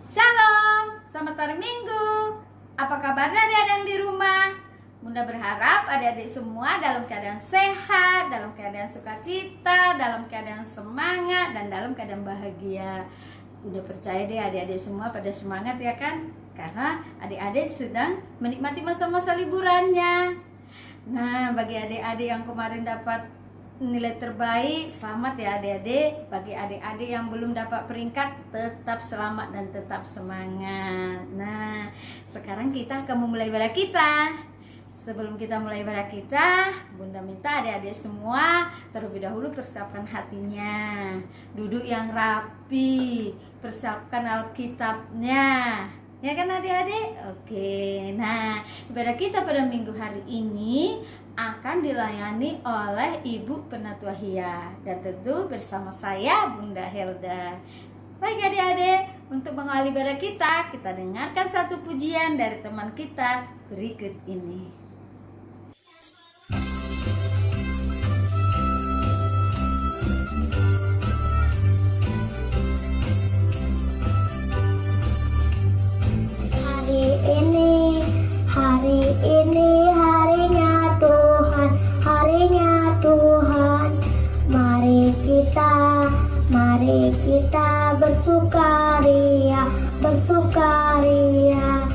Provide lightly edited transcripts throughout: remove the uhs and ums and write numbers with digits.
Shalom, selamat hari Minggu. Apa kabarnya adik-adik di rumah? Bunda berharap adik-adik semua dalam keadaan sehat, dalam keadaan sukacita, dalam keadaan semangat, dan dalam keadaan bahagia. Udah percaya deh adik-adik semua pada semangat ya kan? Karena adik-adik sedang menikmati masa-masa liburannya. Nah, bagi adik-adik yang kemarin dapat nilai terbaik, selamat ya adik-adik. Bagi adik-adik yang belum dapat peringkat, tetap selamat dan tetap semangat. Nah, sekarang kita akan memulai ibadah kita. Sebelum kita mulai ibadah kita, Bunda minta adik-adik semua terlebih dahulu persiapkan hatinya. Duduk yang rapi, persiapkan Alkitabnya. Ya kan adik-adik? Oke, nah ibadah kita pada minggu hari ini akan dilayani oleh Ibu Penatua Hia. Dan tentu bersama saya Bunda Helda. Baik adik-adik, untuk mengawali ibadah kita dengarkan satu pujian dari teman kita berikut ini. Hari ini harinya Tuhan, harinya Tuhan. Mari kita bersukaria, bersukaria.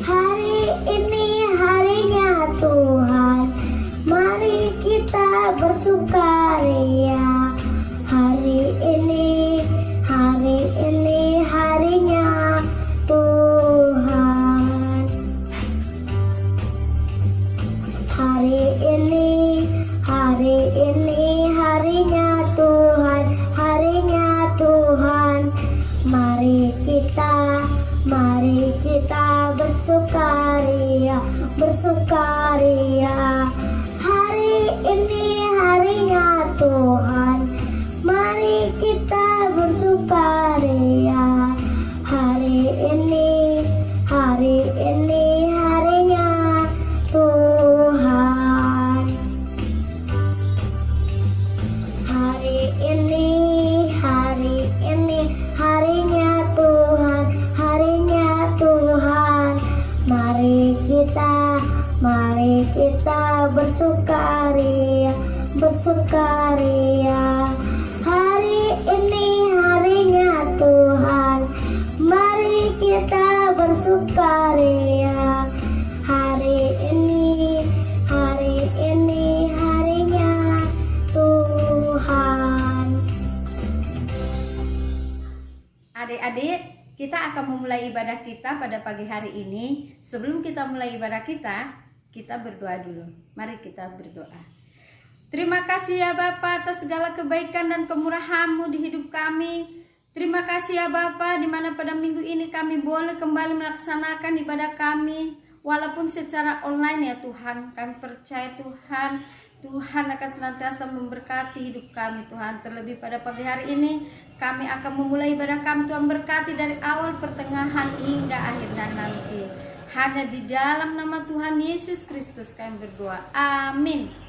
Hari ini harinya Tuhan, mari kita bersukaria. Hari ini harinya Tuhan. Hari ini harinya Tuhan, harinya Tuhan. Mari kita bersukaria, bersukaria. Hari ini harinya Tuhan, mari kita bersukaria. Hari ini harinya Tuhan. Hari ini harinya Tuhan, harinya Tuhan. Mari kita bersukaria, bersukaria. Hari ini harinya Tuhan, mari kita bersukaria. Hari ini harinya Tuhan. Adik-adik, kita akan memulai ibadah kita pada pagi hari ini. Sebelum kita mulai ibadah kita berdoa dulu. Mari kita berdoa. Terima kasih ya Bapa atas segala kebaikan dan kemurahan-Mu di hidup kami. Terima kasih ya Bapa, di mana pada minggu ini kami boleh kembali melaksanakan ibadah kami. Walaupun secara online ya Tuhan, kami percaya Tuhan akan senantiasa memberkati hidup kami Tuhan. Terlebih pada pagi hari ini kami akan memulai ibadah kami. Tuhan berkati dari awal, pertengahan hingga akhir dan nanti. Hanya di dalam nama Tuhan Yesus Kristus kami berdoa. Amin.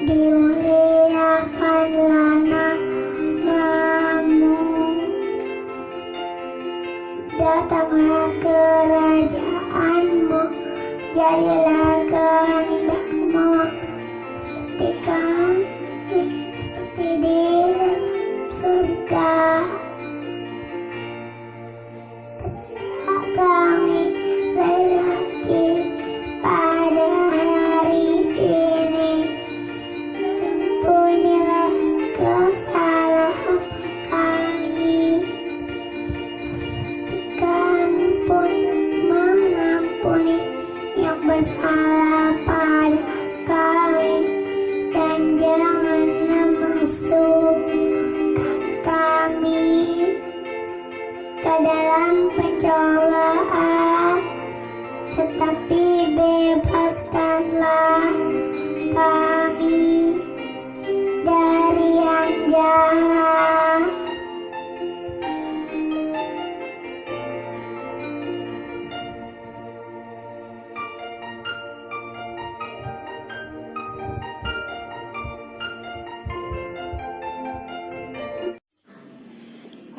dimuliakanlah namamu, datanglah kerajaanmu, jadilah kehendakmu seperti kami, seperti di dalam surga. Berilah kami rezeki pada hari ini, ampunilah kesalahan kami, seperti kami pun mengampuni yang bersalah pada kami, dan janganlah masukkan kami ke dalam pencobaan, tetapi bebaskanlah kami dari yang jahat.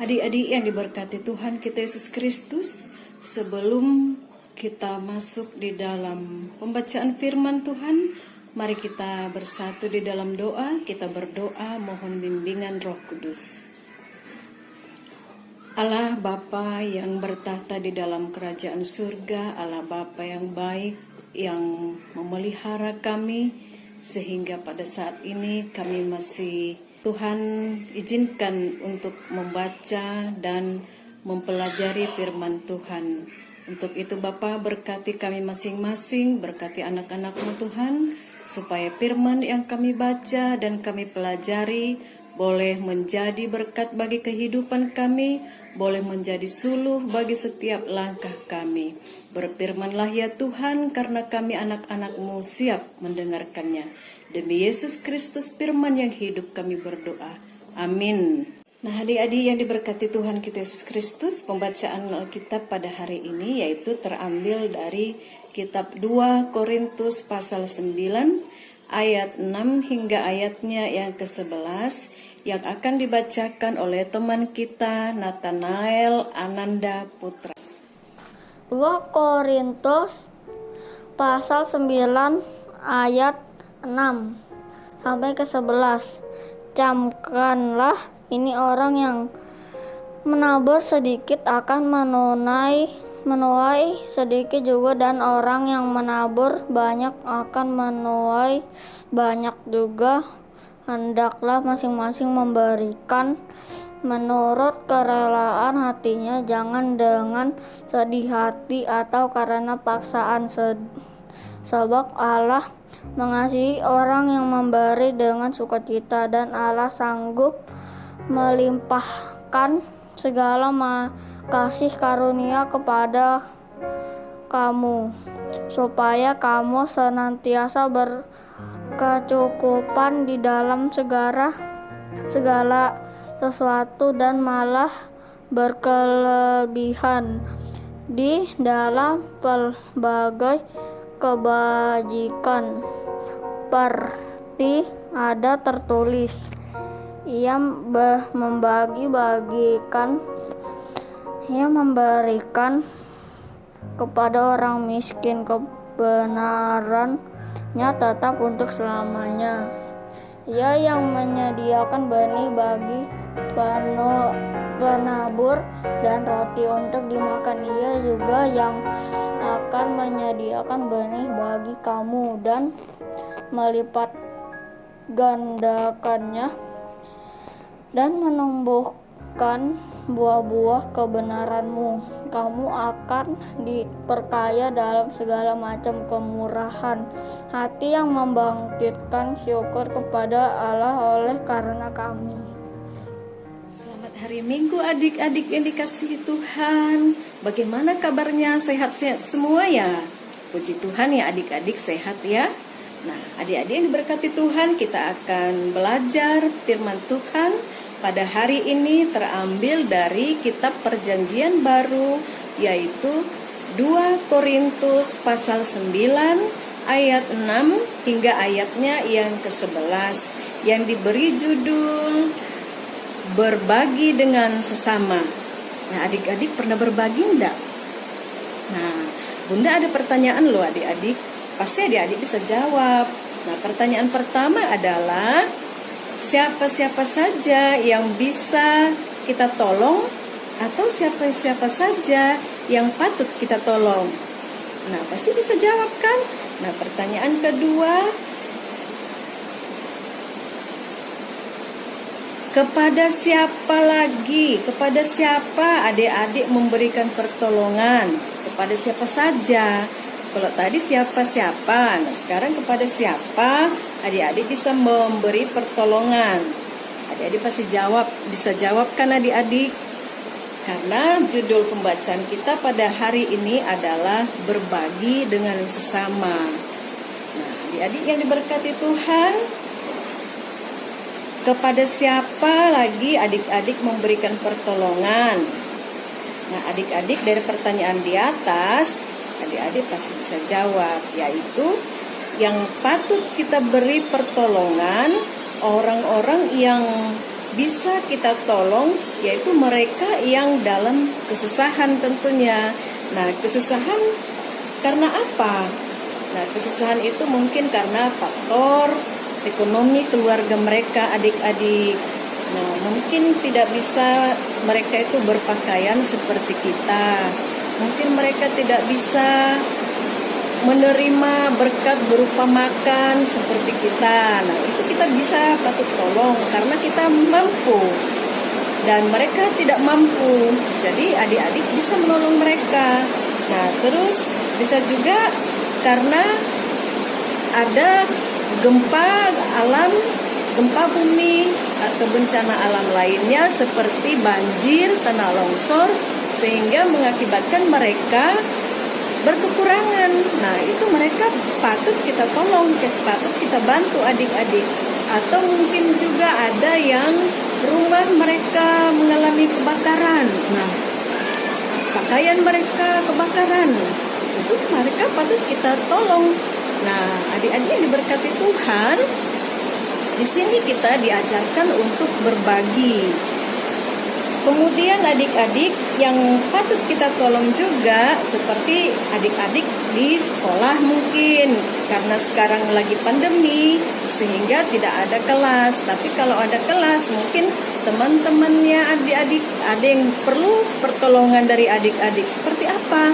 Adik-adik yang diberkati Tuhan kita Yesus Kristus, sebelum kita masuk di dalam pembacaan firman Tuhan, mari kita bersatu di dalam doa. Kita berdoa mohon bimbingan Roh Kudus. Allah Bapa yang bertahta di dalam kerajaan surga, Allah Bapa yang baik, yang memelihara kami, sehingga pada saat ini kami masih Tuhan izinkan untuk membaca dan mempelajari firman Tuhan. Untuk itu Bapa, berkati kami masing-masing, berkati anak-anak-Mu Tuhan, supaya firman yang kami baca dan kami pelajari boleh menjadi berkat bagi kehidupan kami, boleh menjadi suluh bagi setiap langkah kami. Berfirmanlah ya Tuhan, karena kami anak-anak-Mu siap mendengarkannya. Demi Yesus Kristus firman yang hidup kami berdoa. Amin. Nah, adik-adik yang diberkati Tuhan kita Yesus Kristus, pembacaan Alkitab pada hari ini yaitu terambil dari kitab 2 Korintus pasal 9 ayat 6 hingga ayatnya yang ke-11 yang akan dibacakan oleh teman kita Nathanael Ananda Putra. 2 Korintus pasal 9 ayat 6 sampai ke 11. Camkanlah ini orang yang menabur sedikit akan menuai sedikit juga, dan orang yang menabur banyak akan menuai banyak juga. Hendaklah masing-masing memberikan menurut kerelaan hatinya, jangan dengan sedih hati atau karena paksaan, sebab Allah mengasihi orang yang memberi dengan sukacita, dan Allah sanggup melimpahkan segala kasih karunia kepada kamu, supaya kamu senantiasa berkecukupan di dalam segala sesuatu, dan malah berkelebihan di dalam pelbagai kebajikan. Seperti ada tertulis, ia memberikan kepada orang miskin, kebenarannya tetap untuk selamanya. Ia yang menyediakan benih bagi penabur dan roti untuk dimakan. Ia juga yang akan menyediakan benih bagi kamu dan melipat gandakannya dan menumbuhkan buah-buah kebenaranmu. Kamu akan diperkaya dalam segala macam kemurahan hati yang membangkitkan syukur kepada Allah oleh karena kami. Selamat hari Minggu adik-adik yang dikasihi Tuhan. Bagaimana kabarnya? Sehat-sehat semua ya? Puji Tuhan ya, adik-adik sehat ya. Nah, adik-adik yang diberkati Tuhan, kita akan belajar firman Tuhan pada hari ini terambil dari kitab Perjanjian Baru, yaitu 2 Korintus pasal 9 ayat 6 hingga ayatnya yang ke-11 yang diberi judul berbagi dengan sesama. Nah, adik-adik pernah berbagi enggak? Nah, Bunda ada pertanyaan loh adik-adik. Pasti adik-adik bisa jawab. Nah, pertanyaan pertama adalah siapa-siapa saja yang bisa kita tolong atau siapa-siapa saja yang patut kita tolong? Nah, pasti bisa jawab kan? Nah, pertanyaan kedua, kepada siapa lagi? Kepada siapa adik-adik memberikan pertolongan? Kepada siapa saja? Kalau tadi siapa-siapa, nah sekarang kepada siapa adik-adik bisa memberi pertolongan? Adik-adik pasti bisa jawab kan adik-adik? Karena judul pembacaan kita pada hari ini adalah berbagi dengan sesama. Nah, adik-adik yang diberkati Tuhan, kepada siapa lagi adik-adik memberikan pertolongan? Nah, adik-adik dari pertanyaan di atas, adik-adik pasti bisa jawab, yaitu yang patut kita beri pertolongan, orang-orang yang bisa kita tolong, yaitu mereka yang dalam kesusahan tentunya. Nah, kesusahan karena apa? Nah, kesusahan itu mungkin karena faktor ekonomi keluarga mereka, adik-adik. Nah, mungkin tidak bisa mereka itu berpakaian seperti kita. Mungkin mereka tidak bisa menerima berkat berupa makan seperti kita. Nah, itu kita bisa patut tolong karena kita mampu dan mereka tidak mampu. Jadi adik-adik bisa menolong mereka. Nah, terus bisa juga karena ada gempa alam, gempa bumi atau bencana alam lainnya seperti banjir, tanah longsor, sehingga mengakibatkan mereka berkekurangan. Nah, itu mereka patut kita tolong, patut kita bantu adik-adik. Atau mungkin juga ada yang rumah mereka mengalami kebakaran. Nah, pakaian mereka kebakaran. Itu mereka patut kita tolong. Nah, adik-adik yang diberkati Tuhan, di sini kita diajarkan untuk berbagi. Kemudian adik-adik yang patut kita tolong juga seperti adik-adik di sekolah mungkin, karena sekarang lagi pandemi sehingga tidak ada kelas. Tapi kalau ada kelas mungkin teman-temannya adik-adik ada yang perlu pertolongan dari adik-adik. Seperti apa?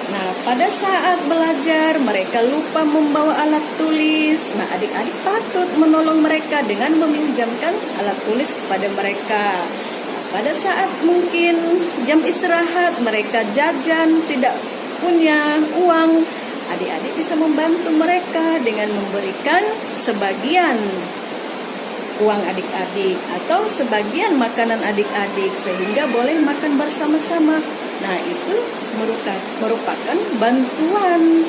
Nah, pada saat belajar mereka lupa membawa alat tulis. Nah, adik-adik patut menolong mereka dengan meminjamkan alat tulis kepada mereka. Pada saat mungkin jam istirahat mereka jajan tidak punya uang, adik-adik bisa membantu mereka dengan memberikan sebagian uang adik-adik atau sebagian makanan adik-adik sehingga boleh makan bersama-sama. Nah, itu merupakan bantuan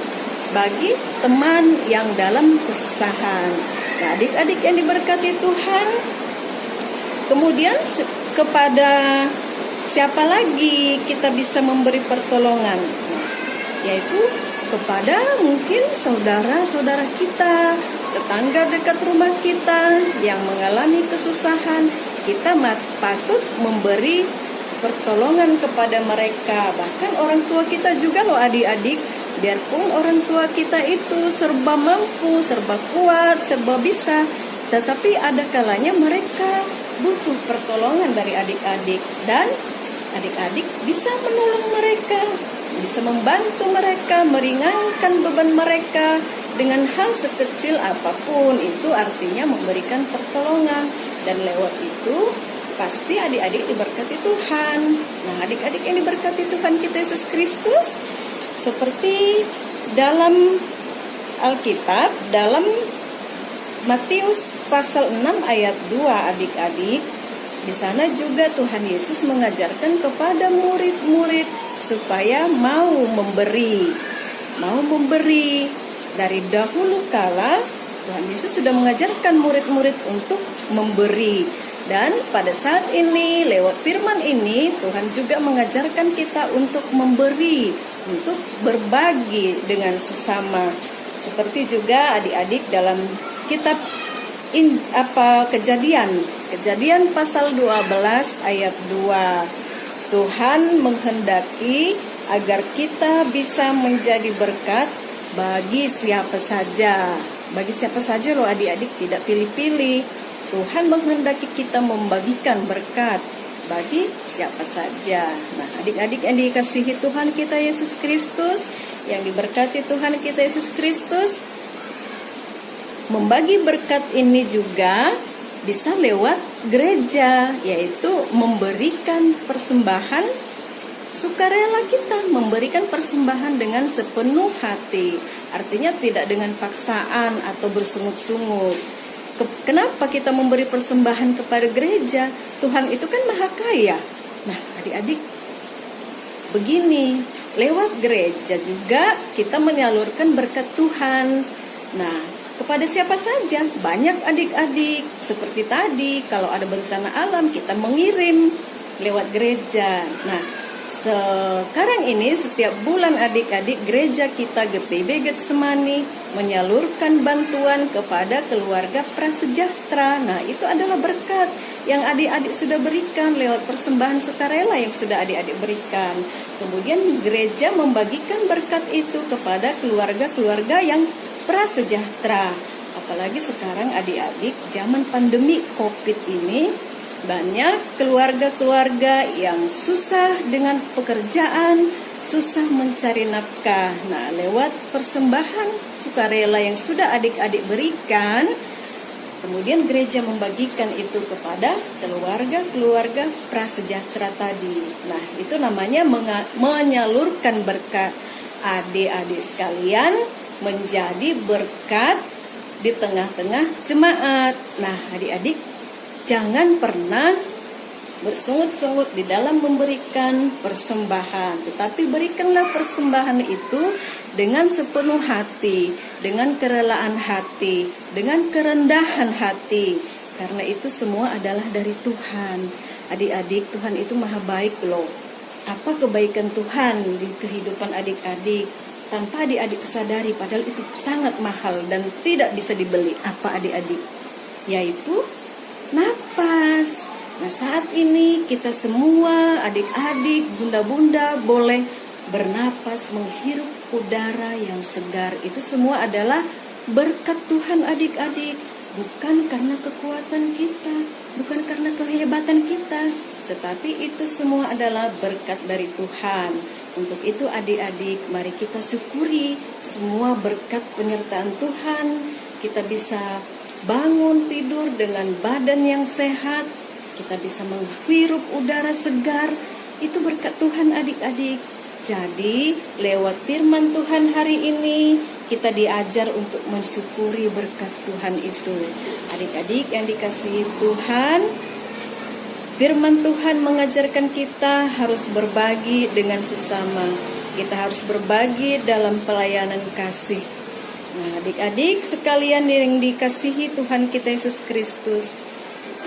bagi teman yang dalam kesusahan. Nah, adik-adik yang diberkati Tuhan, kemudian kepada siapa lagi kita bisa memberi pertolongan? Yaitu kepada mungkin saudara-saudara kita, tetangga dekat rumah kita yang mengalami kesusahan. Kita patut memberi pertolongan kepada mereka. Bahkan orang tua kita juga loh adik-adik. Biarpun orang tua kita itu serba mampu, serba kuat, serba bisa, tetapi ada kalanya mereka butuh pertolongan dari adik-adik, dan adik-adik bisa menolong mereka, bisa membantu mereka, meringankan beban mereka dengan hal sekecil apapun. Itu artinya memberikan pertolongan, dan lewat itu pasti adik-adik diberkati Tuhan. Nah, adik-adik yang diberkati Tuhan kita Yesus Kristus, seperti dalam Alkitab, dalam Matius pasal 6 ayat 2 adik-adik, di sana juga Tuhan Yesus mengajarkan kepada murid-murid supaya mau memberi. Dari dahulu kala Tuhan Yesus sudah mengajarkan murid-murid untuk memberi. Dan pada saat ini lewat firman ini Tuhan juga mengajarkan kita untuk memberi, untuk berbagi dengan sesama. Seperti juga adik-adik dalam kitab Kejadian pasal 12 ayat 2. Tuhan menghendaki agar kita bisa menjadi berkat bagi siapa saja. Bagi siapa saja loh adik-adik, tidak pilih-pilih. Tuhan menghendaki kita membagikan berkat bagi siapa saja. Nah, adik-adik yang dikasihi Tuhan kita Yesus Kristus, yang diberkati Tuhan kita Yesus Kristus, membagi berkat ini juga bisa lewat gereja, yaitu memberikan persembahan sukarela kita, memberikan persembahan dengan sepenuh hati. Artinya tidak dengan paksaan atau bersungut-sungut. Kenapa kita memberi persembahan kepada gereja? Tuhan itu kan maha kaya. Nah, adik-adik, begini, lewat gereja juga kita menyalurkan berkat Tuhan. Nah, kepada siapa saja? Banyak adik-adik. Seperti tadi, kalau ada bencana alam, kita mengirim lewat gereja. Nah, sekarang ini setiap bulan adik-adik gereja kita GPIB Getsemani menyalurkan bantuan kepada keluarga prasejahtera. Nah, itu adalah berkat yang adik-adik sudah berikan lewat persembahan sukarela yang sudah adik-adik berikan. Kemudian gereja membagikan berkat itu kepada keluarga-keluarga yang prasejahtera. Apalagi sekarang adik-adik zaman pandemi COVID ini, banyak keluarga-keluarga yang susah dengan pekerjaan, susah mencari nafkah. Nah, lewat persembahan sukarela yang sudah adik-adik berikan, kemudian gereja membagikan itu kepada keluarga-keluarga prasejahtera tadi. Nah, itu namanya menyalurkan berkat. Adik-adik sekalian menjadi berkat di tengah-tengah jemaat. Nah, adik-adik, jangan pernah bersungut-sungut di dalam memberikan persembahan, tetapi berikanlah persembahan itu dengan sepenuh hati, dengan kerelaan hati, dengan kerendahan hati, karena itu semua adalah dari Tuhan. Adik-adik, Tuhan itu maha baik loh. Apa kebaikan Tuhan di kehidupan adik-adik tanpa adik-adik sadari, padahal itu sangat mahal dan tidak bisa dibeli. Apa adik-adik? Yaitu napas. Nah, saat ini kita semua adik-adik, bunda-bunda boleh bernapas, menghirup udara yang segar. Itu semua adalah berkat Tuhan adik-adik. Bukan karena kekuatan kita, bukan karena kehebatan kita, tetapi itu semua adalah berkat dari Tuhan. Untuk itu adik-adik, mari kita syukuri semua berkat penyertaan Tuhan. Kita bisa bangun tidur dengan badan yang sehat, kita bisa menghirup udara segar, itu berkat Tuhan adik-adik. Jadi lewat firman Tuhan hari ini kita diajar untuk mensyukuri berkat Tuhan itu. Adik-adik yang dikasihi Tuhan, firman Tuhan mengajarkan kita harus berbagi dengan sesama. Kita harus berbagi dalam pelayanan kasih. Nah, adik-adik sekalian yang dikasihi Tuhan kita Yesus Kristus,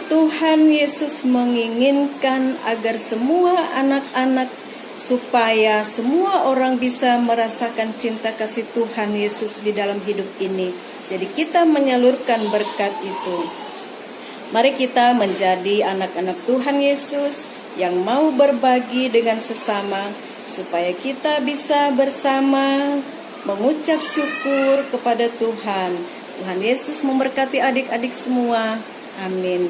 Tuhan Yesus menginginkan agar semua anak-anak, supaya semua orang bisa merasakan cinta kasih Tuhan Yesus di dalam hidup ini. Jadi kita menyalurkan berkat itu. Mari kita menjadi anak-anak Tuhan Yesus yang mau berbagi dengan sesama, supaya kita bisa bersama mengucap syukur kepada Tuhan. Tuhan Yesus memberkati adik-adik semua. Amin.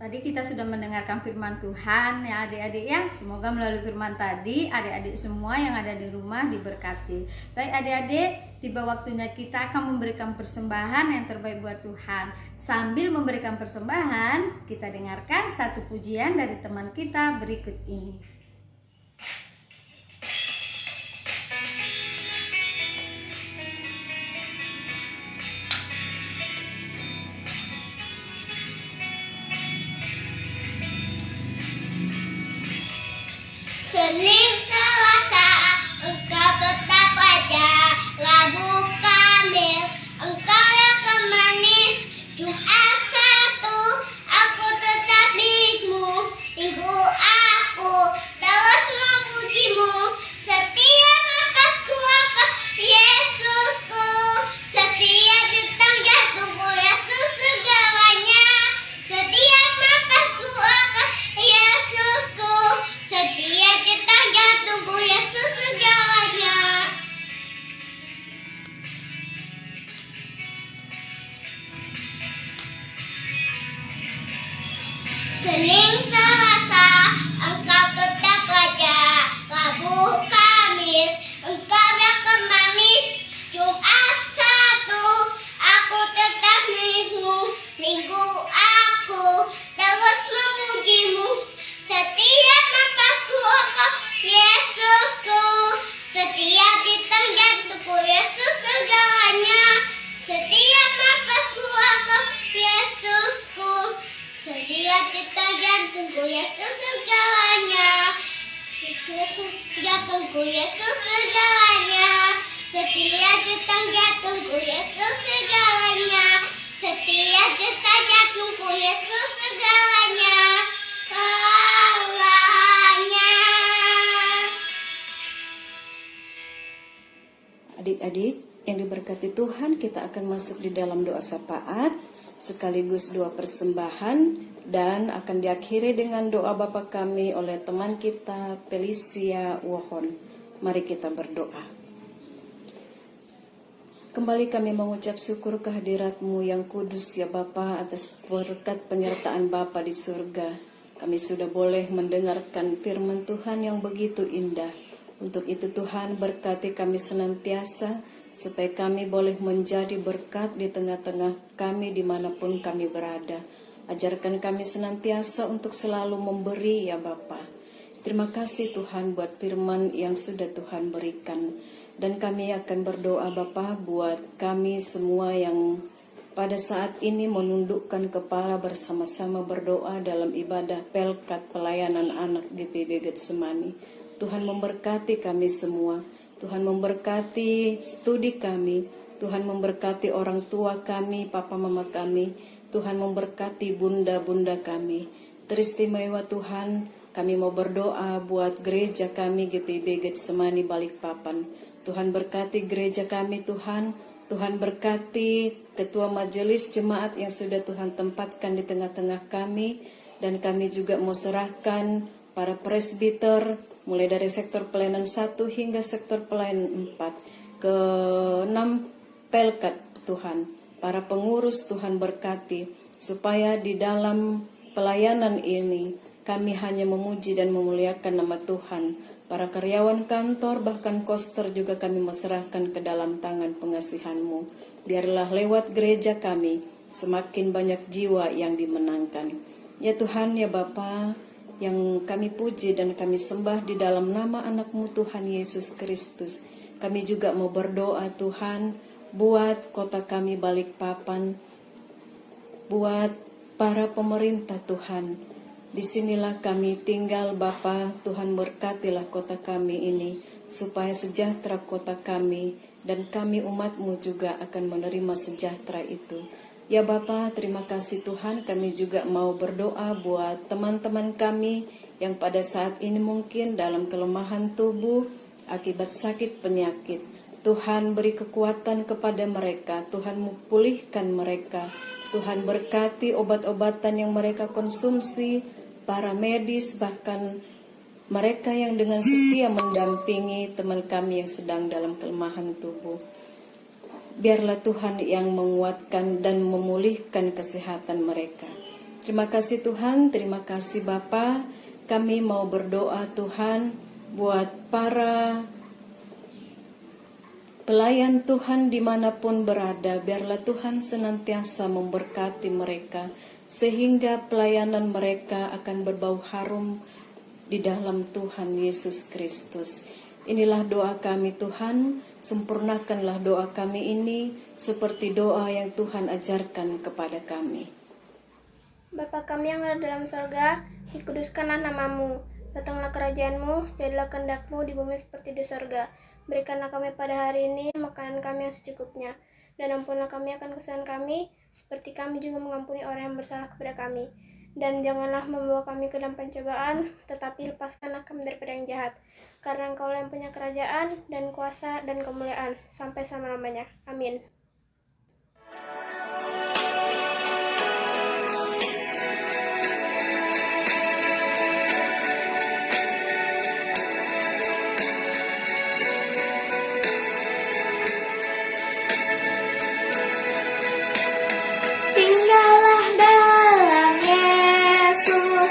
Tadi kita sudah mendengarkan firman Tuhan ya adik-adik ya. Semoga melalui firman tadi adik-adik semua yang ada di rumah diberkati. Baik adik-adik, tiba waktunya kita akan memberikan persembahan yang terbaik buat Tuhan. Sambil memberikan persembahan, kita dengarkan satu pujian dari teman kita berikut ini. Senin Selasa engkau tetap aja, Rabu Kamis engkau yang kemanis, Jumat Sabtu aku tetap dirimu, Minggu aku Senin Selasa engkau tetap raja, Rabu Kamis engkau yang manis, Jumat Sabtu aku tetap Minggu, Minggu aku terus memujimu. Setiap nafasku engkau Yesusku, setiap detak jantungku Yesus segalanya. Setiap nafasku engkau Yesusku, setiap detak jantungku Yesus segalanya. Jantungku Yesus segalanya. Setiap detak jantungku Yesus segalanya. Setiap detak jantungku Yesus segalanya. Segalanya. Adik-adik yang diberkati Tuhan, kita akan masuk di dalam doa syafaat sekaligus doa persembahan dan akan diakhiri dengan doa Bapa kami oleh teman kita Felicia Wohon. Mari kita berdoa. Kembali kami mengucap syukur kehadirat-Mu yang kudus ya Bapa, atas berkat penyertaan Bapa di surga. Kami sudah boleh mendengarkan firman Tuhan yang begitu indah. Untuk itu Tuhan berkati kami senantiasa, supaya kami boleh menjadi berkat di tengah-tengah kami dimanapun kami berada. Ajarkan kami senantiasa untuk selalu memberi ya Bapa. Terima kasih Tuhan buat firman yang sudah Tuhan berikan. Dan kami akan berdoa Bapa buat kami semua yang pada saat ini menundukkan kepala bersama-sama berdoa dalam ibadah Pelkat Pelayanan Anak GPB Getsemani. Tuhan memberkati kami semua. Tuhan memberkati studi kami. Tuhan memberkati orang tua kami, papa mama kami. Tuhan memberkati bunda-bunda kami. Teristimewa Tuhan, kami mau berdoa buat gereja kami GPB Getsemani Balikpapan. Tuhan berkati gereja kami Tuhan. Tuhan berkati ketua majelis jemaat yang sudah Tuhan tempatkan di tengah-tengah kami. Dan kami juga mau serahkan para presbiter, mulai dari sektor pelayanan 1 hingga sektor pelayanan 4 ke 6 pelkat Tuhan. Para pengurus Tuhan berkati, supaya di dalam pelayanan ini kami hanya memuji dan memuliakan nama Tuhan. Para karyawan kantor bahkan koster juga kami mau serahkan ke dalam tangan pengasihan-Mu. Biarlah lewat gereja kami semakin banyak jiwa yang dimenangkan. Ya Tuhan ya Bapa, yang kami puji dan kami sembah di dalam nama anak-Mu Tuhan Yesus Kristus. Kami juga mau berdoa Tuhan buat kota kami Balikpapan, buat para pemerintah Tuhan. Disinilah kami tinggal Bapa, Tuhan berkatilah kota kami ini, supaya sejahtera kota kami, dan kami umat-Mu juga akan menerima sejahtera itu. Ya Bapa, terima kasih Tuhan, kami juga mau berdoa buat teman-teman kami yang pada saat ini mungkin dalam kelemahan tubuh akibat sakit penyakit. Tuhan beri kekuatan kepada mereka, Tuhan pulihkan mereka, Tuhan berkati obat-obatan yang mereka konsumsi, para medis, bahkan mereka yang dengan setia mendampingi teman kami yang sedang dalam kelemahan tubuh. Biarlah Tuhan yang menguatkan dan memulihkan kesehatan mereka. Terima kasih Tuhan, terima kasih Bapa. Kami mau berdoa Tuhan buat para pelayan Tuhan dimanapun berada. Biarlah Tuhan senantiasa memberkati mereka, sehingga pelayanan mereka akan berbau harum di dalam Tuhan Yesus Kristus. Inilah doa kami Tuhan, sempurnakanlah doa kami ini seperti doa yang Tuhan ajarkan kepada kami. Bapa kami yang ada dalam surga, dikuduskanlah namamu, datanglah kerajaan-Mu, jadilah kehendak-Mu di bumi seperti di surga. Berikanlah kami pada hari ini makanan kami yang secukupnya, dan ampunlah kami akan kesalahan kami, seperti kami juga mengampuni orang yang bersalah kepada kami. Dan janganlah membawa kami ke dalam pencobaan, tetapi lepaskanlah kami daripada yang jahat. Karena Engkau yang punya kerajaan, dan kuasa, dan kemuliaan, sampai selama-lamanya. Amin. Tinggallah dalam Yesus.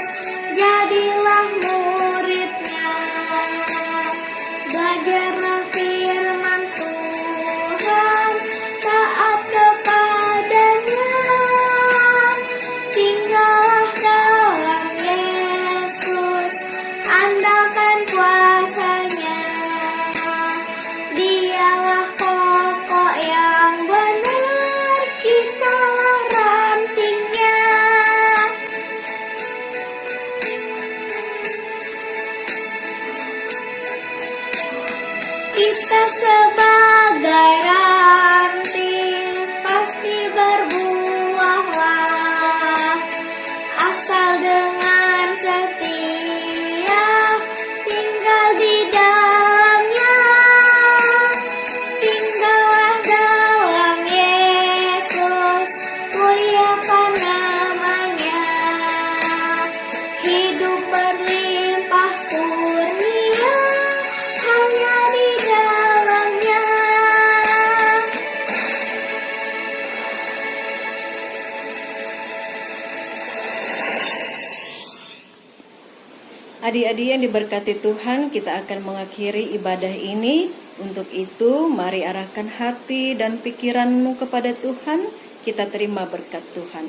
Adik-adik yang diberkati Tuhan, kita akan mengakhiri ibadah ini. Untuk itu, mari arahkan hati dan pikiranmu kepada Tuhan. Kita terima berkat Tuhan.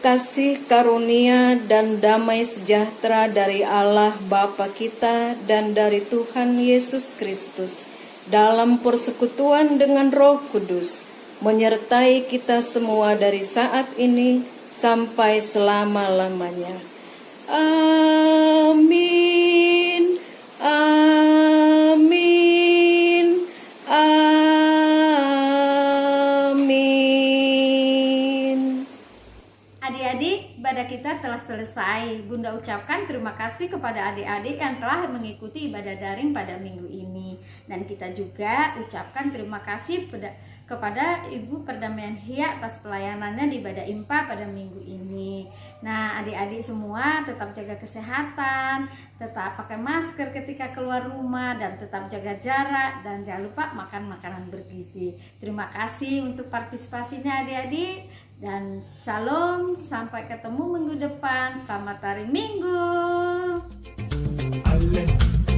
Kasih karunia dan damai sejahtera dari Allah Bapa kita dan dari Tuhan Yesus Kristus dalam persekutuan dengan Roh Kudus menyertai kita semua dari saat ini sampai selama-lamanya. Amin. Amin. Amin. Adik-adik, ibadah kita telah selesai. Bunda ucapkan terima kasih kepada adik-adik yang telah mengikuti ibadah daring pada minggu ini. Dan kita juga ucapkan terima kasih kepada Ibu Perdamaian Hia atas pelayanannya di ibadah IMPA pada minggu ini. Nah, adik-adik semua tetap jaga kesehatan, tetap pakai masker ketika keluar rumah, dan tetap jaga jarak, dan jangan lupa makan makanan bergizi. Terima kasih untuk partisipasinya adik-adik, dan salam, sampai ketemu minggu depan. Selamat hari Minggu. Alleluia.